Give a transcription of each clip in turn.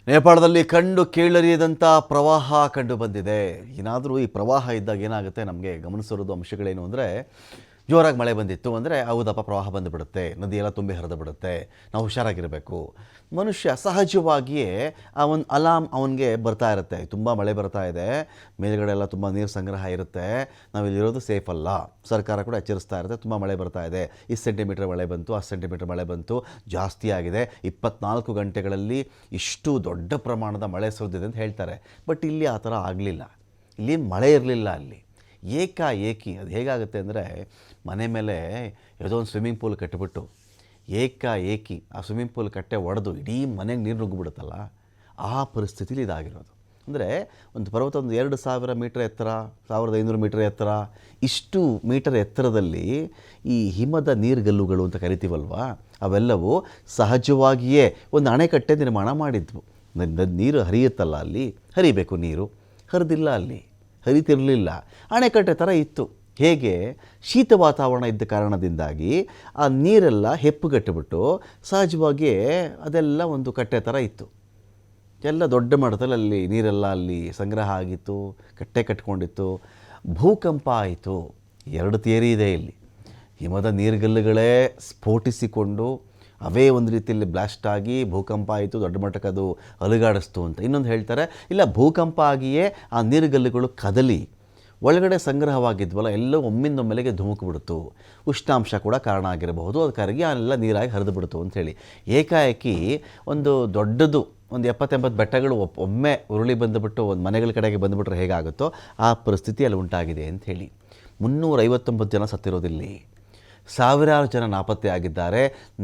ನೇಪಾಳದಲ್ಲಿ ಕಂಡು ಕೇಳರಿಯದಂಥ ಪ್ರವಾಹ ಕಂಡು ಬಂದಿದೆ. ಏನಾದರೂ ಈ ಪ್ರವಾಹ ಇದ್ದಾಗ ಏನಾಗುತ್ತೆ, ನಮಗೆ ಗಮನಿಸಿರೋದು ಅಂಶಗಳೇನು ಅಂದರೆ, ಜೋರಾಗಿ ಮಳೆ ಬಂದಿತ್ತು ಅಂದರೆ ಹೌದಪ್ಪ ಪ್ರವಾಹ ಬಂದುಬಿಡುತ್ತೆ, ನದಿಯೆಲ್ಲ ತುಂಬಿ ಹರಿದು ಬಿಡುತ್ತೆ, ನಾವು ಹುಷಾರಾಗಿರಬೇಕು. ಮನುಷ್ಯ ಸಹಜವಾಗಿಯೇ ಆ ಒಂದು ಅಲಾರ್ಮ್ ಅವನಿಗೆ ಬರ್ತಾ ಇರುತ್ತೆ. ತುಂಬ ಮಳೆ ಬರ್ತಾ ಇದೆ, ಮೇಲ್ಗಡೆ ಎಲ್ಲ ತುಂಬ ನೀರು ಸಂಗ್ರಹ ಇರುತ್ತೆ, ನಾವಿಲ್ಲಿರೋದು ಸೇಫ್ ಅಲ್ಲ. ಸರ್ಕಾರ ಕೂಡ ಎಚ್ಚರಿಸ್ತಾ ಇರುತ್ತೆ, ತುಂಬ ಮಳೆ ಬರ್ತಾ ಇದೆ, ಇಷ್ಟು ಸೆಂಟಿಮೀಟರ್ ಮಳೆ ಬಂತು, 10 ಸೆಂಟಿಮೀಟರ್ ಮಳೆ ಬಂತು, ಜಾಸ್ತಿ ಆಗಿದೆ, 24 ಗಂಟೆಗಳಲ್ಲಿ ಇಷ್ಟು ದೊಡ್ಡ ಪ್ರಮಾಣದ ಮಳೆ ಸುರಿದಿದೆ ಅಂತ ಹೇಳ್ತಾರೆ. ಬಟ್ ಇಲ್ಲಿ ಆ ಥರ ಆಗಲಿಲ್ಲ. ಇಲ್ಲಿ ಮಳೆ ಇರಲಿಲ್ಲ. ಅಲ್ಲಿ ಏಕಾಏಕಿ ಅದು ಹೇಗಾಗುತ್ತೆ ಅಂದರೆ, ಮನೆ ಮೇಲೆ ಯಾವುದೋ ಒಂದು ಸ್ವಿಮ್ಮಿಂಗ್ ಪೂಲ್ ಕಟ್ಟಿಬಿಟ್ಟು ಏಕಾಏಕಿ ಆ ಸ್ವಿಮ್ಮಿಂಗ್ ಪೂಲ್ ಕಟ್ಟೆ ಒಡೆದು ಇಡೀ ಮನೆಗೆ ನೀರು ನುಗ್ಗಿಬಿಡುತ್ತಲ್ಲ, ಆ ಪರಿಸ್ಥಿತಿಲಿ ಇದಾಗಿರೋದು. ಅಂದರೆ ಒಂದು ಪರ್ವತ ಒಂದು 2000 ಮೀಟರ್ ಎತ್ತರ, 1500 ಮೀಟರ್ ಎತ್ತರ, ಇಷ್ಟು ಮೀಟರ್ ಎತ್ತರದಲ್ಲಿ ಈ ಹಿಮದ ನೀರುಗಲ್ಲುಗಳು ಅಂತ ಕರಿತೀವಲ್ವ, ಅವೆಲ್ಲವೂ ಸಹಜವಾಗಿಯೇ ಒಂದು ಅಣೆಕಟ್ಟೆ ನಿರ್ಮಾಣ ಮಾಡಿದ್ವು. ನೀರು ಹರಿಯುತ್ತಲ್ಲ, ಅಲ್ಲಿ ಹರಿಬೇಕು, ನೀರು ಹರಿದಿಲ್ಲ, ಅಲ್ಲಿ ಹರಿತಿರಲಿಲ್ಲ, ಅಣೆಕಟ್ಟೆ ಥರ ಇತ್ತು. ಹೇಗೆ ಶೀತ ವಾತಾವರಣ ಇದ್ದ ಕಾರಣದಿಂದಾಗಿ ಆ ನೀರೆಲ್ಲ ಹೆಪ್ಪುಗಟ್ಟಿಬಿಟ್ಟು ಸಹಜವಾಗಿಯೇ ಅದೆಲ್ಲ ಒಂದು ಕಟ್ಟೆ ಥರ ಇತ್ತು. ಎಲ್ಲ ದೊಡ್ಡ ಮಟ್ಟದಲ್ಲಿ ಅಲ್ಲಿ ನೀರೆಲ್ಲ ಅಲ್ಲಿ ಸಂಗ್ರಹ ಆಗಿತ್ತು, ಕಟ್ಟೆ ಕಟ್ಕೊಂಡಿತ್ತು. ಭೂಕಂಪ ಆಯಿತು. 2 ಥಿಯರಿ ಇದೆ ಇಲ್ಲಿ. ಹಿಮದ ನೀರುಗಲ್ಲುಗಳೇ ಸ್ಫೋಟಿಸಿಕೊಂಡು ಅವೇ ಒಂದು ರೀತಿಯಲ್ಲಿ ಬ್ಲಾಸ್ಟ್ ಆಗಿ ಭೂಕಂಪ ಆಯಿತು, ದೊಡ್ಡ ಮಟ್ಟಕ್ಕೆ ಅದು ಅಲುಗಾಡಿಸ್ತು ಅಂತ. ಇನ್ನೊಂದು ಹೇಳ್ತಾರೆ, ಇಲ್ಲ ಭೂಕಂಪ ಆಗಿಯೇ ಆ ನೀರುಗಲ್ಲುಗಳು ಕದಲಿ ಒಳಗಡೆ ಸಂಗ್ರಹವಾಗಿದ್ವಲ್ಲ ಎಲ್ಲೋ ಒಮ್ಮಿಂದೊಮ್ಮೆಲೆಗೆ ಧುಮುಕ್ಬಿಡ್ತು. ಉಷ್ಣಾಂಶ ಕೂಡ ಕಾರಣ ಆಗಿರಬಹುದು, ಅದು ಕರಗಿ ಅಲ್ಲೆಲ್ಲ ನೀರಾಗಿ ಹರಿದು ಬಿಡ್ತು ಅಂಥೇಳಿ. ಏಕಾಏಕಿ ಒಂದು ದೊಡ್ಡದು ಒಂದು 70-80 ಬೆಟ್ಟಗಳು ಒಮ್ಮೆ ಉರುಳಿ ಬಂದುಬಿಟ್ಟು ಒಂದು ಮನೆಗಳ ಕಡೆಗೆ ಬಂದುಬಿಟ್ರೆ ಹೇಗಾಗುತ್ತೋ ಆ ಪರಿಸ್ಥಿತಿ ಅಲ್ಲಿ ಉಂಟಾಗಿದೆ ಅಂಥೇಳಿ. 359 ಜನ ಸತ್ತಿರೋದಿಲ್ಲಿ, ಸಾವಿರಾರು ಜನ ನಾಪತ್ತೆ ಆಗಿದ್ದಾರೆ.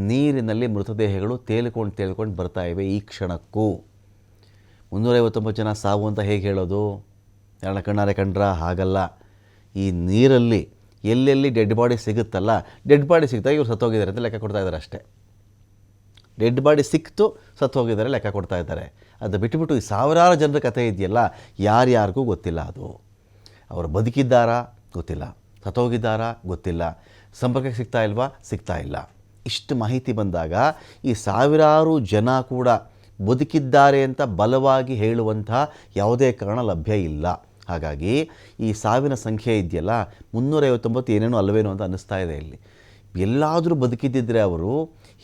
ನೀರಿನಲ್ಲಿ ಮೃತದೇಹಗಳು ತೇಲ್ಕೊಂಡು ಬರ್ತಾ ಇವೆ ಈ ಕ್ಷಣಕ್ಕೂ. 359 ಜನ ಸಾವು ಅಂತ ಹೇಗೆ ಹೇಳೋದು? ಯಾರನ್ನ ಕಣ್ಣಾರೆ ಕಂಡ್ರ? ಹಾಗಲ್ಲ. ಈ ನೀರಲ್ಲಿ ಎಲ್ಲೆಲ್ಲಿ ಡೆಡ್ ಬಾಡಿ ಸಿಗುತ್ತಲ್ಲ, ಡೆಡ್ ಬಾಡಿ ಸಿಗ್ತಾ ಇವ್ರು ಸತ್ತೋಗಿದ್ದಾರೆ ಅಂತ ಲೆಕ್ಕ ಕೊಡ್ತಾ ಇದ್ದಾರೆ ಅಷ್ಟೇ. ಡೆಡ್ ಬಾಡಿ ಸಿಕ್ತು, ಸತ್ತು ಹೋಗಿದ್ದಾರೆ ಲೆಕ್ಕ ಕೊಡ್ತಾ ಇದ್ದಾರೆ. ಅದು ಬಿಟ್ಟುಬಿಟ್ಟು ಈ ಸಾವಿರಾರು ಜನರ ಕಥೆ ಇದೆಯಲ್ಲ, ಯಾರ್ಯಾರಿಗೂ ಗೊತ್ತಿಲ್ಲ. ಅದು ಅವರು ಬದುಕಿದ್ದಾರಾ ಗೊತ್ತಿಲ್ಲ, ಸತ್ತೋಗಿದ್ದಾರಾ ಗೊತ್ತಿಲ್ಲ, ಸಂಪರ್ಕಕ್ಕೆ ಸಿಗ್ತಾ ಇಲ್ವಾ ಸಿಗ್ತಾ ಇಲ್ಲ. ಇಷ್ಟು ಮಾಹಿತಿ ಬಂದಾಗ ಈ ಸಾವಿರಾರು ಜನ ಕೂಡ ಬದುಕಿದ್ದಾರೆ ಅಂತ ಬಲವಾಗಿ ಹೇಳುವಂಥ ಯಾವುದೇ ಕಾರಣ ಲಭ್ಯ ಇಲ್ಲ. ಹಾಗಾಗಿ ಈ ಸಾವಿನ ಸಂಖ್ಯೆ ಇದೆಯಲ್ಲ 359 ಏನೇನೋ ಅಲ್ಲವೇನೋ ಅಂತ ಅನ್ನಿಸ್ತಾ ಇದೆ. ಇಲ್ಲಿ ಎಲ್ಲಾದರೂ ಬದುಕಿದ್ದಿದ್ರೆ ಅವರು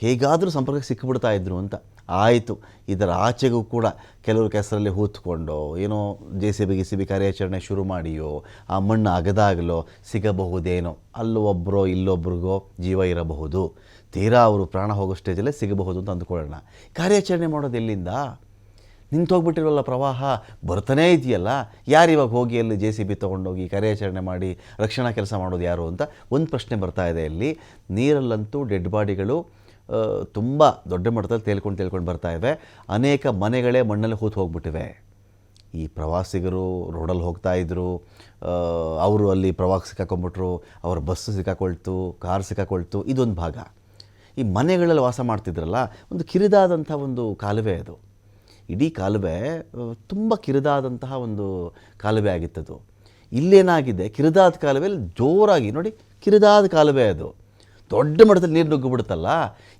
ಹೇಗಾದರೂ ಸಂಪರ್ಕಕ್ಕೆ ಸಿಕ್ಕಿಬಿಡ್ತಾ ಇದ್ರು ಅಂತ. ಆಯಿತು, ಇದರ ಆಚೆಗೂ ಕೂಡ ಕೆಲವರು ಕೆಸರಲ್ಲಿ ಹೂತ್ಕೊಂಡು ಏನೋ JCB ಕಾರ್ಯಾಚರಣೆ ಶುರು ಮಾಡಿಯೋ ಆ ಮಣ್ಣು ಅಗದಾಗಲೋ ಸಿಗಬಹುದೇನೋ, ಅಲ್ಲೂ ಒಬ್ಬರೋ ಇಲ್ಲೊಬ್ರಿಗೋ ಜೀವ ಇರಬಹುದು, ತೀರಾ ಅವರು ಪ್ರಾಣ ಹೋಗೋ ಸ್ಟೇಜಲ್ಲೇ ಸಿಗಬಹುದು ಅಂತ ಅಂದ್ಕೊಳ್ಳೋಣ. ಕಾರ್ಯಾಚರಣೆ ಮಾಡೋದು ಎಲ್ಲಿಂದ? ನಿಂತೋಗ್ಬಿಟ್ಟಿರೋಲ್ಲ, ಪ್ರವಾಹ ಬರ್ತಾನೇ ಇದೆಯಲ್ಲ. ಯಾರು ಇವಾಗ ಹೋಗಿ ಅಲ್ಲಿ JCB ತೊಗೊಂಡೋಗಿ ಕಾರ್ಯಾಚರಣೆ ಮಾಡಿ ರಕ್ಷಣಾ ಕೆಲಸ ಮಾಡೋದು ಯಾರು ಅಂತ ಒಂದು ಪ್ರಶ್ನೆ ಬರ್ತಾ ಇದೆ ಇಲ್ಲಿ. ನೀರಲ್ಲಂತೂ ಡೆಡ್ ಬಾಡಿಗಳು ತುಂಬ ದೊಡ್ಡ ಮಟ್ಟದಲ್ಲಿ ತೇಲ್ಕೊಂಡು ಬರ್ತಾ ಇವೆ. ಅನೇಕ ಮನೆಗಳೇ ಮಣ್ಣಲ್ಲಿ ಹೂತು ಹೋಗ್ಬಿಟ್ಟಿವೆ. ಈ ಪ್ರವಾಸಿಗರು ರೋಡಲ್ಲಿ ಹೋಗ್ತಾಯಿದ್ರು, ಅವರು ಅಲ್ಲಿ ಪ್ರವಾಹಕ್ಕೆ ಸಿಕ್ಕಾಕೊಂಡ್ಬಿಟ್ರು, ಅವ್ರ ಬಸ್ಸು ಸಿಕ್ಕಾಕೊಳ್ತು, ಕಾರ್ ಸಿಕ್ಕಾಕೊಳ್ತು, ಇದೊಂದು ಭಾಗ. ಈ ಮನೆಗಳಲ್ಲಿ ವಾಸ ಮಾಡ್ತಿದ್ರಲ್ಲ, ಒಂದು ಕಿರಿದಾದಂಥ ಒಂದು ಕಾಲುವೆ ಅದು. ಇಡೀ ಕಾಲುವೆ ತುಂಬ ಕಿರಿದಾದಂತಹ ಒಂದು ಕಾಲುವೆ ಆಗಿತ್ತದು. ಇಲ್ಲೇನಾಗಿದೆ, ಕಿರಿದಾದ ಕಾಲುವೆಯಲ್ಲಿ ಜೋರಾಗಿ ನೋಡಿ, ಕಿರಿದಾದ ಕಾಲುವೆ ಅದು, ದೊಡ್ಡ ಮಟ್ಟದಲ್ಲಿ ನೀರು ನುಗ್ಗಿಬಿಡುತ್ತಲ್ಲ.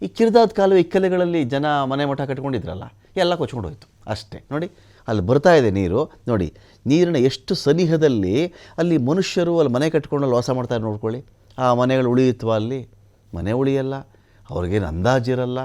ಈ ಕಿರಿದಾದ ಕಾಲುವೆ ಇಕ್ಕಲೆಗಳಲ್ಲಿ ಜನ ಮನೆ ಮಠ ಕಟ್ಕೊಂಡಿದ್ರಲ್ಲ, ಎಲ್ಲ ಕೊಚ್ಕೊಂಡು ಹೋಯ್ತು ಅಷ್ಟೇ. ನೋಡಿ ಅಲ್ಲಿ ಬರ್ತಾ ಇದೆ ನೀರು, ನೋಡಿ ನೀರಿನ ಎಷ್ಟು ಸನಿಹದಲ್ಲಿ ಅಲ್ಲಿ ಮನುಷ್ಯರು ಅಲ್ಲಿ ಮನೆ ಕಟ್ಕೊಂಡು ವಾಸ ಮಾಡ್ತಾರೆ. ನೋಡ್ಕೊಳ್ಳಿ, ಆ ಮನೆಗಳು ಉಳಿಯುತ್ತವ? ಅಲ್ಲಿ ಮನೆ ಉಳಿಯಲ್ಲ, ಅವ್ರಿಗೇನು ಅಂದಾಜಿರಲ್ಲ,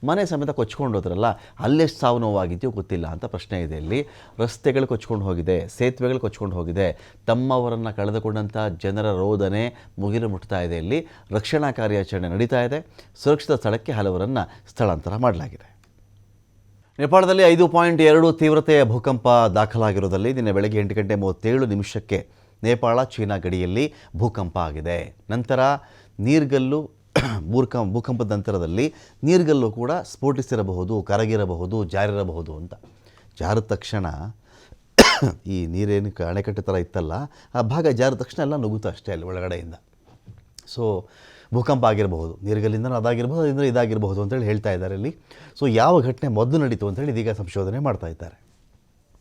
ಮನೆ ಸಮೇತ ಕೊಚ್ಕೊಂಡು ಹೋದ್ರಲ್ಲ, ಅಲ್ಲೆಷ್ಟು ಸಾವು ನೋವಾಗಿದೆಯೋ ಗೊತ್ತಿಲ್ಲ ಅಂತ ಪ್ರಶ್ನೆ ಇದೆ ಇಲ್ಲಿ. ರಸ್ತೆಗಳು ಕೊಚ್ಕೊಂಡು ಹೋಗಿದೆ, ಸೇತುವೆಗಳು ಕೊಚ್ಕೊಂಡು ಹೋಗಿದೆ, ತಮ್ಮವರನ್ನು ಕಳೆದುಕೊಂಡಂಥ ಜನರ ರೋದನೆ ಮುಗಿಲು ಮುಟ್ತಾ ಇದೆ. ಇಲ್ಲಿ ರಕ್ಷಣಾ ಕಾರ್ಯಾಚರಣೆ ನಡೀತಾ ಇದೆ. ಸುರಕ್ಷಿತ ಸ್ಥಳಕ್ಕೆ ಹಲವರನ್ನು ಸ್ಥಳಾಂತರ ಮಾಡಲಾಗಿದೆ. ನೇಪಾಳದಲ್ಲಿ 5.2 ತೀವ್ರತೆಯ ಭೂಕಂಪ ದಾಖಲಾಗಿರೋದಲ್ಲಿ ನಿನ್ನೆ ಬೆಳಗ್ಗೆ 8:37 ನೇಪಾಳ ಚೀನಾ ಗಡಿಯಲ್ಲಿ ಭೂಕಂಪ ಆಗಿದೆ. ನಂತರ ನೀರ್ಗಲ್ಲು ಭೂಕಂಪದ ನಂತರದಲ್ಲಿ ನೀರ್ಗಲ್ಲು ಕೂಡ ಸ್ಫೋಟಿಸಿರಬಹುದು, ಕರಗಿರಬಹುದು, ಜಾರಿರಬಹುದು ಅಂತ. ಜಾರಿದ ತಕ್ಷಣ ಈ ನೀರೇನು ಅಣೆಕಟ್ಟೆ ಥರ ಇತ್ತಲ್ಲ, ಆ ಭಾಗ ಜಾರಿದ ತಕ್ಷಣ ಎಲ್ಲ ನುಗ್ಗುತ್ತೆ ಅಷ್ಟೇ ಅಲ್ಲಿ ಒಳಗಡೆಯಿಂದ. ಸೊ ಭೂಕಂಪ ಆಗಿರಬಹುದು, ನೀರ್ಗಲ್ಲಿಂದ ಅದಾಗಿರ್ಬೋದು, ಅದರಿಂದ ಇದಾಗಿರಬಹುದು ಅಂತೇಳಿ ಹೇಳ್ತಾ ಇದ್ದಾರೆ ಇಲ್ಲಿ. ಸೊ ಯಾವ ಘಟನೆ ಮೊದಲು ನಡೀತು ಅಂತೇಳಿ ಇದೀಗ ಸಂಶೋಧನೆ ಮಾಡ್ತಾ ಇದ್ದಾರೆ.